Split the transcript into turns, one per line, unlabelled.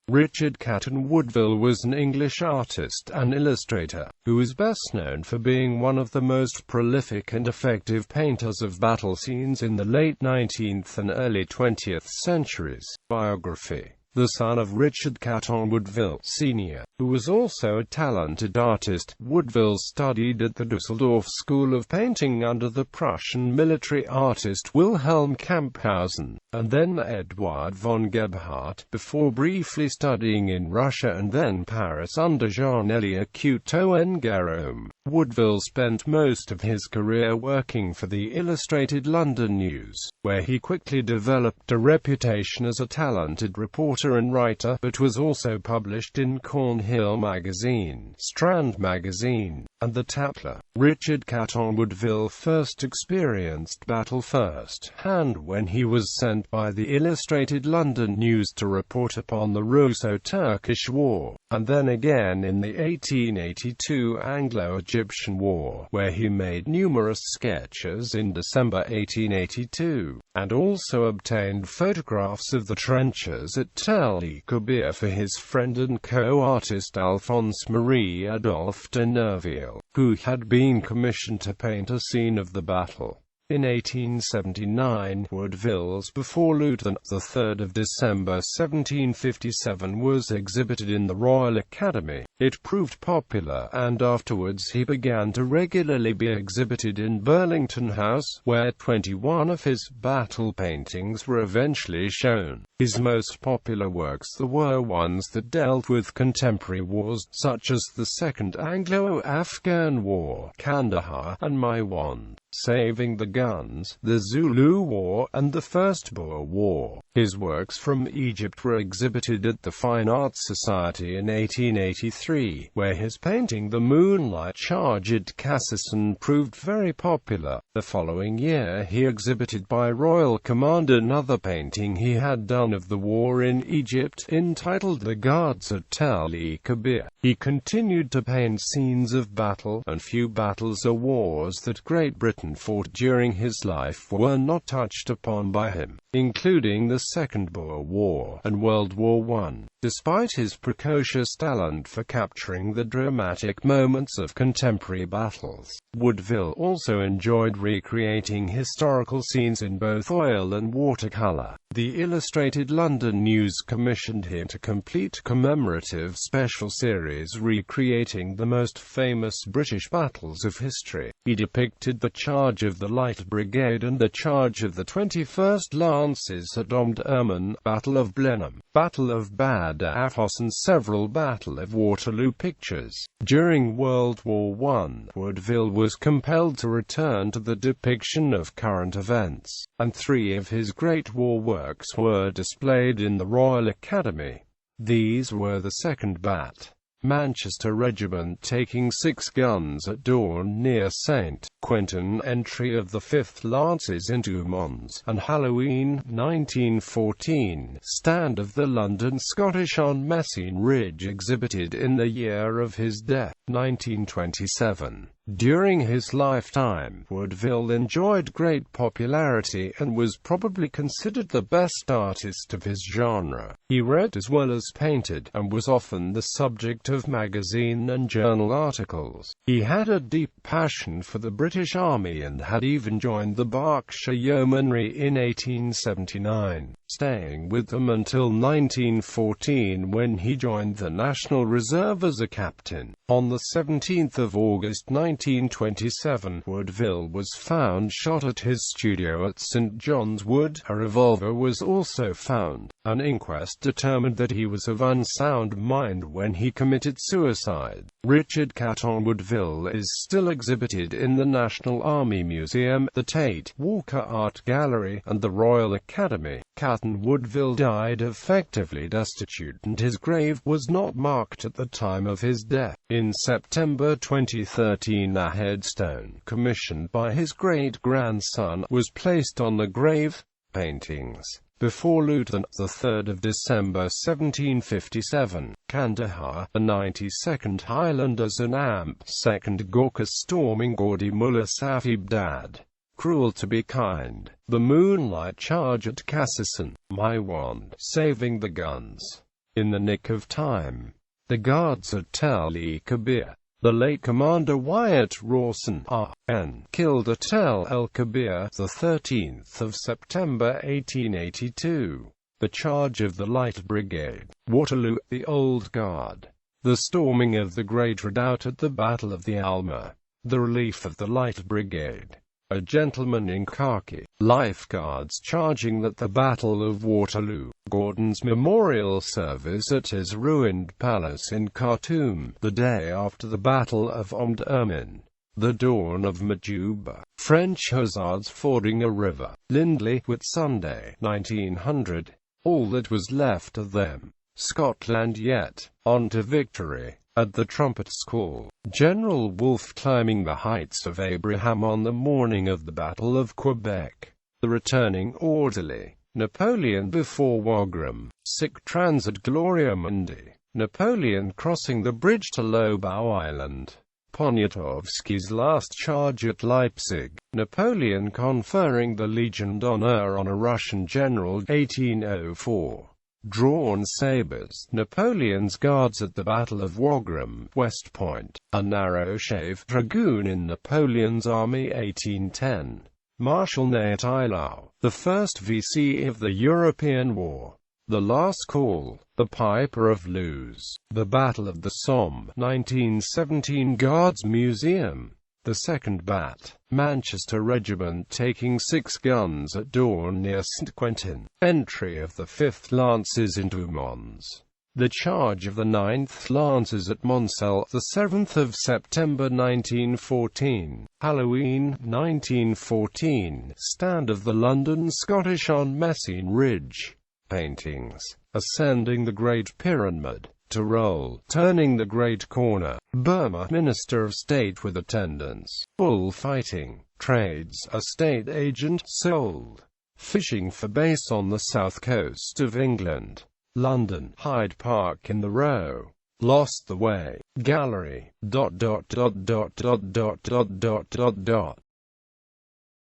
Richard Caton Woodville was an English artist and illustrator, who is best known for being one of the most prolific and effective painters of battle scenes in the late 19th and early 20th centuries. Biography. The son of Richard Caton Woodville, Sr., who was also a talented artist, Woodville studied at the Dusseldorf School of Painting under the Prussian military artist Wilhelm Camphausen, and then Eduard von Gebhardt, before briefly studying in Russia and then Paris under Jean-Élie Cousteau-en-Garome. Woodville spent most of his career working for the Illustrated London News, where he quickly developed a reputation as a talented reporter and writer, but was also published in Cornhill Magazine, Strand Magazine, and the Tatler. Richard Caton Woodville first experienced battle first-hand when he was sent by the Illustrated London News to report upon the Russo-Turkish War, and then again in the 1882 Anglo-Egyptian War, where he made numerous sketches in December 1882, and also obtained photographs of the trenches at Tel el-Kebir for his friend and co-artist Alphonse Marie Adolphe de Nerville, who had been commissioned to paint a scene of the battle. In 1879, Woodville's Before Lieutenant, the 3rd of December 1757, was exhibited in the Royal Academy. It proved popular, and afterwards he began to regularly be exhibited in Burlington House, where 21 of his battle paintings were eventually shown. His most popular works were ones that dealt with contemporary wars, such as the Second Anglo-Afghan War, Kandahar, and Maiwand, Saving the Guns, the Zulu War, and the First Boer War. His works from Egypt were exhibited at the Fine Arts Society in 1883, where his painting The Moonlight Charge at Cassisen proved very popular. The following year he exhibited by royal command another painting he had done of the war in Egypt, entitled The Guards at Tel el-Kebir. He continued to paint scenes of battle, and few battles or wars that Great Britain fought during his life were not touched upon by him, including the Second Boer War and World War I. Despite his precocious talent for capturing the dramatic moments of contemporary battles, Woodville also enjoyed recreating historical scenes in both oil and watercolor. The Illustrated London News commissioned him to complete a commemorative special series recreating the most famous British battles of history. He depicted the charge of the Light Brigade and the charge of the 21st Lancers at Omdurman, Battle of Blenheim, Battle of Bad Athos, and several Battle of Waterloo pictures. During World War I, Woodville was compelled to return to the depiction of current events, and 3 of his Great War works were displayed in the Royal Academy. These were the 2nd Bat. Manchester Regiment taking 6 guns at dawn near St. Quentin, entry of the 5th Lancers into Mons, and Halloween, 1914, stand of the London Scottish on Messines Ridge exhibited in the year of his death, 1927. During his lifetime, Woodville enjoyed great popularity and was probably considered the best artist of his genre. He wrote as well as painted, and was often the subject of magazine and journal articles. He had a deep passion for the British Army and had even joined the Berkshire Yeomanry in 1879, staying with them until 1914 when he joined the National Reserve as a captain. On the 17th of August 1927, Woodville was found shot at his studio at St John's Wood. A revolver was also found. An inquest determined that he was of unsound mind when he committed suicide. Richard Caton Woodville is still exhibited in the National Army Museum, the Tate Walker Art Gallery, and the Royal Academy. Caton Woodville died effectively destitute, and his grave was not marked at the time of his death. In September 2013, a headstone, commissioned by his great-grandson, was placed on the grave. Paintings. Before Lieutenant, the 3rd of December 1757, Kandahar, the 92nd Highlanders and Amp 2nd Gurkhas storming Gaudy Mullah Sahib Dad. Cruel to be kind. The Moonlight Charge at Cassisen, Maiwand, Saving the Guns. in the nick of time. The guards at Tel-el-Kebir. The late Commander Wyatt Rawson, R.N., killed at Tel-el-Kebir, the 13th of September 1882. The charge of the Light Brigade. Waterloo, the Old Guard. The storming of the Great Redoubt at the Battle of the Alma. The relief of the Light Brigade. A gentleman in khaki, lifeguards charging at the Battle of Waterloo. Gordon's memorial service at his ruined palace in Khartoum, the day after the Battle of Omdurman. The dawn of Majuba. French hussars fording a river. Lindley, Whitsunday, 1900. All that was left of them. Scotland yet. On to victory. At the trumpet's call, General Wolfe climbing the heights of Abraham on the morning of the Battle of Quebec. The returning orderly. Napoleon before Wagram. Sic transit Gloria Mundi. Napoleon crossing the bridge to Lobau Island. Poniatowski's last charge at Leipzig. Napoleon conferring the Legion d'Honneur on a Russian general. 1804. Drawn sabres. Napoleon's guards at the Battle of Wagram, West Point. A narrow-shaved dragoon in Napoleon's army. 1810. Marshal Ney at Eylau, the first VC of the European War. The Last Call. The Piper of Luz. The Battle of the Somme. 1917. Guards Museum. The 2nd Bat. Manchester Regiment taking 6 guns at dawn near St. Quentin. Entry of the 5th Lancers into Mons. The charge of the 9th Lancers at Moncel, the 7th of September 1914. Halloween, 1914. Stand of the London Scottish on Messines Ridge. Paintings. Ascending the Great Pyramid. Tyrol, turning the Great Corner. Burma, Minister of State with attendants. Bullfighting. Trades, a state agent, sold. Fishing for base on the south coast of England. London, Hyde Park in the Row. Lost the way. Gallery.